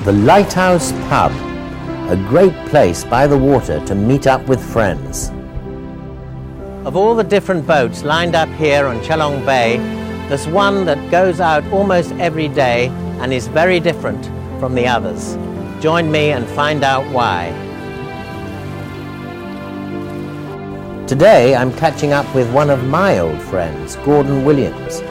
The Lighthouse Pub, a great place by the water to meet up with friends. Of all the different boats lined up here on Chalong Bay, there's one that goes out almost every day and is very different from the others. Join me and find out why. Today I'm catching up with one of my old friends, Gordon Williams,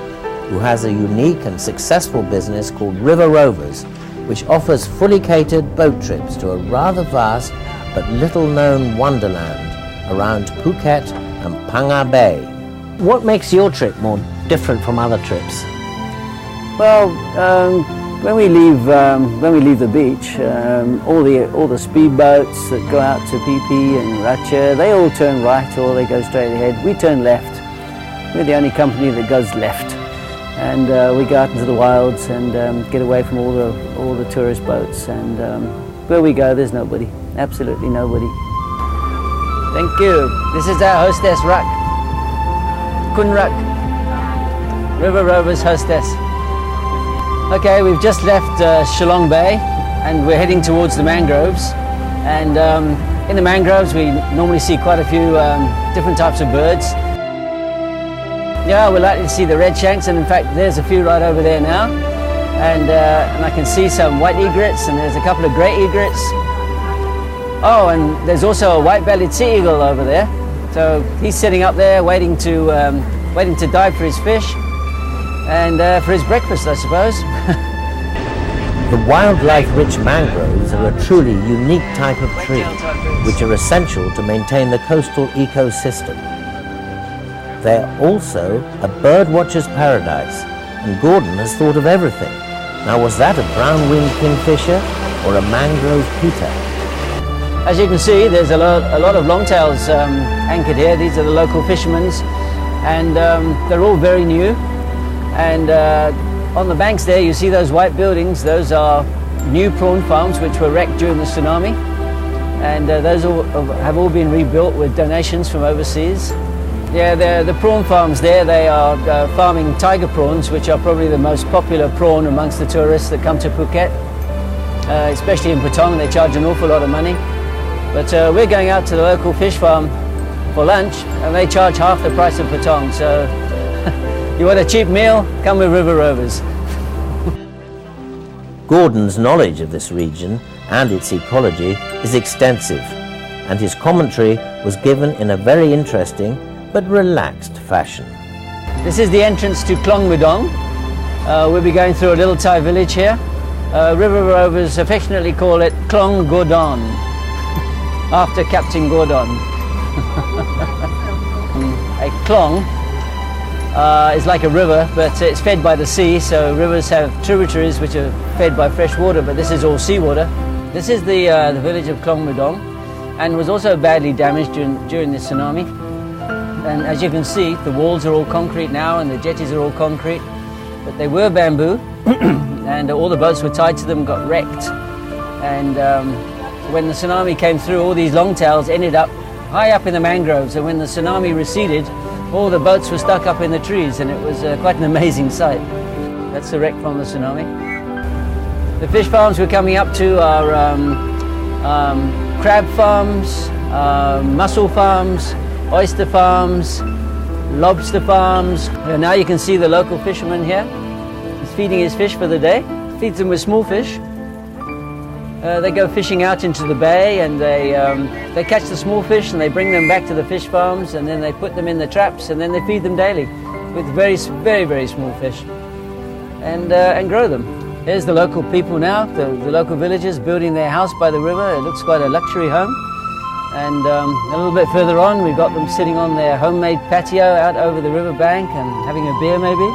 who has a unique and successful business called River Rovers, which offers fully catered boat trips to a rather vast but little-known wonderland around Phuket and Phang Bay. What makes your trip more different from other trips? Well, when we leave the beach, all the speedboats that go out to Phi Phi and Ratcha, they all turn right or they go straight ahead. We turn left. We're the only company that goes left. And we go out into the wilds and get away from all the tourist boats, and where we go there's nobody, absolutely nobody. Thank you. This is our hostess Rak, Kun Rak, River Rovers hostess. Okay, we've just left Chalong Bay and we're heading towards the mangroves, and in the mangroves we normally see quite a few different types of birds. Yeah, we're likely to see the red shanks, and in fact there's a few right over there now, and I can see some white egrets, and there's a couple of grey egrets. Oh, and there's also a white-bellied sea eagle over there, so he's sitting up there waiting to dive for his fish and for his breakfast, I suppose. The wildlife-rich mangroves are a truly unique type of tree, which are essential to maintain the coastal ecosystem. They're also a birdwatcher's paradise, and Gordon has thought of everything. Now, was that a brown-winged kingfisher or a mangrove peter? As you can see, there's a lot of longtails anchored here. These are the local fishermen's, and they're all very new. And on the banks there, you see those white buildings. Those are new prawn farms which were wrecked during the tsunami, and those have all been rebuilt with donations from overseas. Yeah, the prawn farms there, they are farming tiger prawns, which are probably the most popular prawn amongst the tourists that come to Phuket, especially in Patong. They charge an awful lot of money. But we're going out to the local fish farm for lunch, and they charge half the price of Patong. So you want a cheap meal? Come with River Rovers. Gordon's knowledge of this region and its ecology is extensive, and his commentary was given in a very interesting but relaxed fashion. This is the entrance to Klong Mudong. We'll be going through a little Thai village here. River Rovers affectionately call it Klong Gordon, after Captain Gordon. A klong is like a river, but it's fed by the sea, so rivers have tributaries which are fed by fresh water, but this is all seawater. This is the village of Klong Mudong, and was also badly damaged during the tsunami. And as you can see, the walls are all concrete now and the jetties are all concrete, but they were bamboo and all the boats were tied to them, got wrecked. And when the tsunami came through, all these longtails ended up high up in the mangroves, and when the tsunami receded, all the boats were stuck up in the trees, and it was quite an amazing sight. That's the wreck from the tsunami. The fish farms we're coming up to are crab farms, mussel farms, oyster farms, lobster farms. Now you can see the local fisherman here. He's feeding his fish for the day. Feeds them with small fish. They go fishing out into the bay, and they catch the small fish and they bring them back to the fish farms, and then they put them in the traps, and then they feed them daily with very, very small fish, and grow them. Here's the local people now, the local villagers building their house by the river. It looks quite a luxury home. And a little bit further on, we've got them sitting on their homemade patio out over the river bank and having a beer maybe.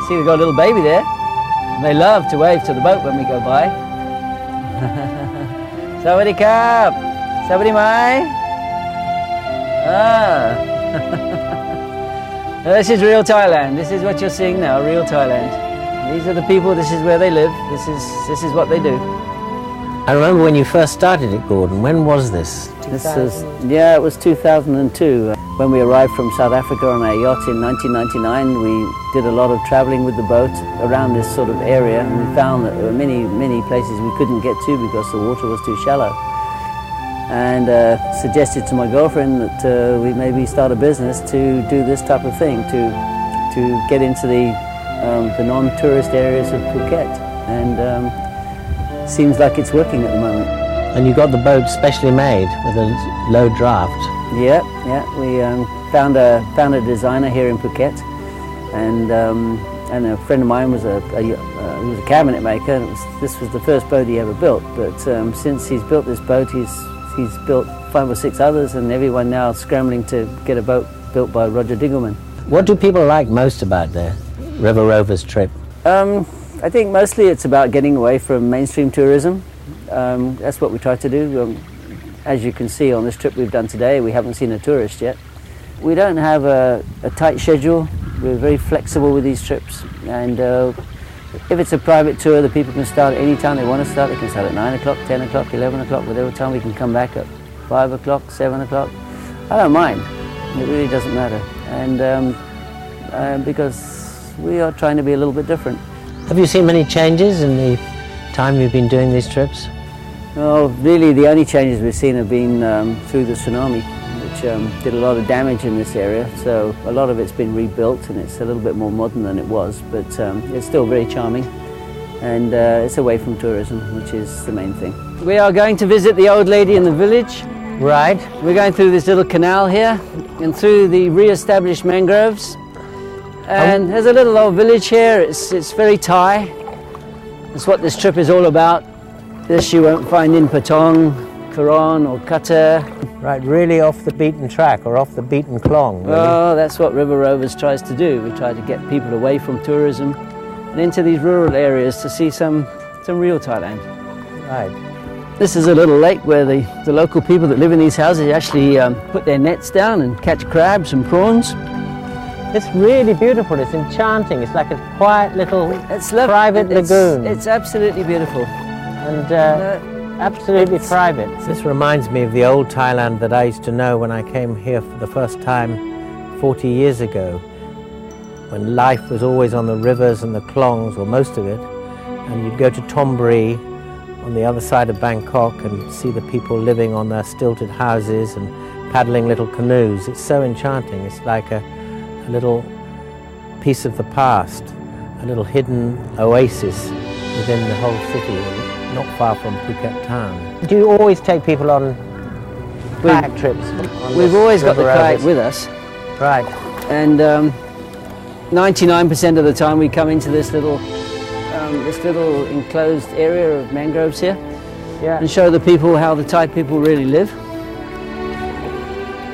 See, they've got a little baby there. And they love to wave to the boat when we go by. Sawadee Kap! Sawadee Mai! This is real Thailand. This is what you're seeing now, real Thailand. These are the people, this is where they live, this is what they do. I remember when you first started it, Gordon. When was this? It was 2002. When we arrived from South Africa on our yacht in 1999, we did a lot of traveling with the boat around this sort of area, and we found that there were many places we couldn't get to because the water was too shallow. And suggested to my girlfriend that we maybe start a business to do this type of thing, to get into the non-tourist areas of Phuket. And seems like it's working at the moment. And you got the boat specially made with a low draft. Yeah. We found a designer here in Phuket, and a friend of mine was he was a cabinet maker. And this was the first boat he ever built. But since he's built this boat, he's built 5 or 6 others, and everyone now scrambling to get a boat built by Roger Diggelman. What do people like most about the River Rovers trip? I think mostly it's about getting away from mainstream tourism. That's what we try to do. As you can see on this trip we've done today, we haven't seen a tourist yet. We don't have a tight schedule. We're very flexible with these trips, and if it's a private tour, the people can start at any time they want to start. They can start at 9 o'clock, 10 o'clock, 11 o'clock, whatever time. We can come back at 5 o'clock, 7 o'clock. I don't mind. It really doesn't matter. And because we are trying to be a little bit different. Have you seen many changes in the time you've been doing these trips? Well, really the only changes we've seen have been through the tsunami, which did a lot of damage in this area. So a lot of it's been rebuilt, and it's a little bit more modern than it was, but it's still very charming, and it's away from tourism, which is the main thing. We are going to visit the old lady in the village. Right. We're going through this little canal here and through the re-established mangroves. And there's a little old village here. It's very Thai. That's what this trip is all about. This you won't find in Patong, Coron or Qatar. Right, really off the beaten track or off the beaten clong. Really. Oh, that's what River Rovers tries to do. We try to get people away from tourism and into these rural areas to see some real Thailand. Right. This is a little lake where the local people that live in these houses actually put their nets down and catch crabs and prawns. It's really beautiful. It's enchanting. It's like a quiet little private lagoon. It's absolutely beautiful. And absolutely private. This reminds me of the old Thailand that I used to know when I came here for the first time 40 years ago, when life was always on the rivers and the klongs, or most of it, and you'd go to Thonburi on the other side of Bangkok and see the people living on their stilted houses and paddling little canoes. It's so enchanting. It's like a little piece of the past, a little hidden oasis within the whole city, not far from Phuket town. Do you always take people on kayak trips? We've always got the kayak with us. Right. And 99% of the time we come into this little enclosed area of mangroves here, and show the people how the Thai people really live.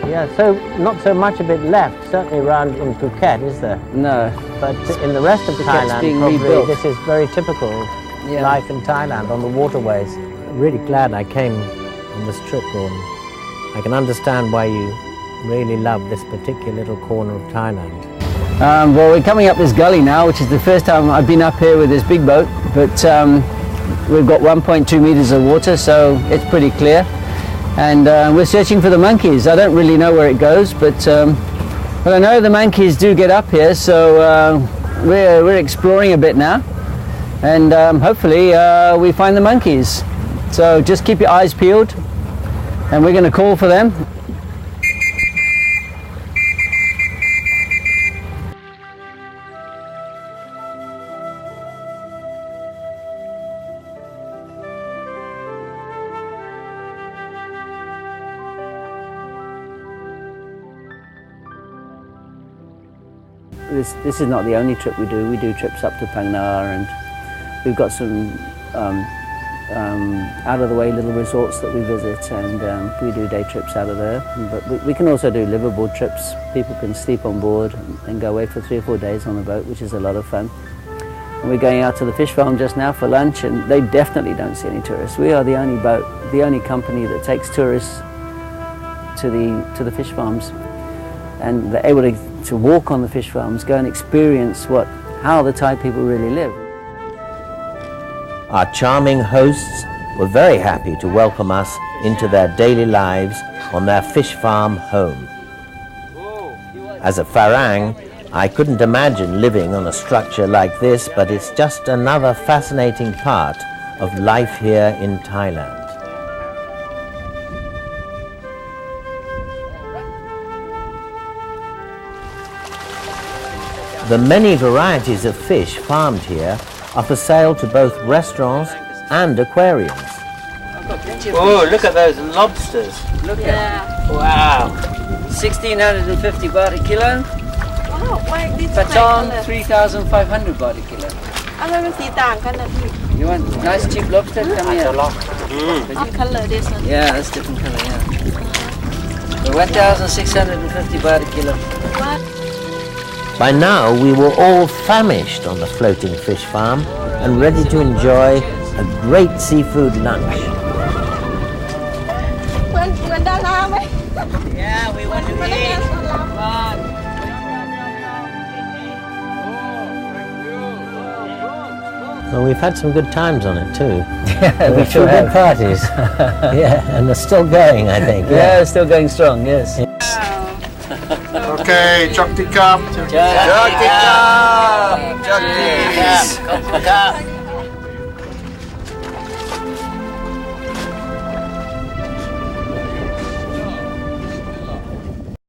Yeah, so not so much of it left, certainly around in Phuket, is there? No. But in the rest of Thailand, probably rebuilt. This is very typical life in Thailand on the waterways. I'm really glad I came on this trip, Gordon. I can understand why you really love this particular little corner of Thailand. Well, we're coming up this gully now, which is the first time I've been up here with this big boat, but we've got 1.2 meters of water, so it's pretty clear. And we're searching for the monkeys. I don't really know where it goes, but I know the monkeys do get up here, so we're exploring a bit now, and hopefully we find the monkeys. So just keep your eyes peeled, and we're going to call for them. This is not the only trip we do. We do trips up to Phang Nga, and we've got some out-of-the-way little resorts that we visit, and we do day trips out of there. But we can also do liverboard trips. People can sleep on board and go away for 3 or 4 days on the boat, which is a lot of fun. And we're going out to the fish farm just now for lunch, and they definitely don't see any tourists. We are the only boat, the only company that takes tourists to the fish farms, and they're able to walk on the fish farms, go and experience how the Thai people really live. Our charming hosts were very happy to welcome us into their daily lives on their fish farm home. As a Farang, I couldn't imagine living on a structure like this, but it's just another fascinating part of life here in Thailand. The many varieties of fish farmed here are for sale to both restaurants and aquariums. Oh, look at those lobsters. Look at wow. 1,650 baht a kilo. Wow, why this Patong, color? 3,500 baht a kilo. อะไรมันสีต่างกันนะพี่ You want nice cheap lobster? Come here. What color this one? Yeah, that's different color, yeah. So 1,650 baht a kilo. What? By now, we were all famished on the floating fish farm and ready to enjoy a great seafood lunch. เหมือนดาราไหม Yeah, we want to พนักงาน eat. ต้อนรับ Well, we've had some good times on it too. Yeah, we Two sure good have. parties. Yeah, and they're still going, I think. Yeah, it's still going strong, yes. Okay, chok tikam. Chak tikam. Chak tikam.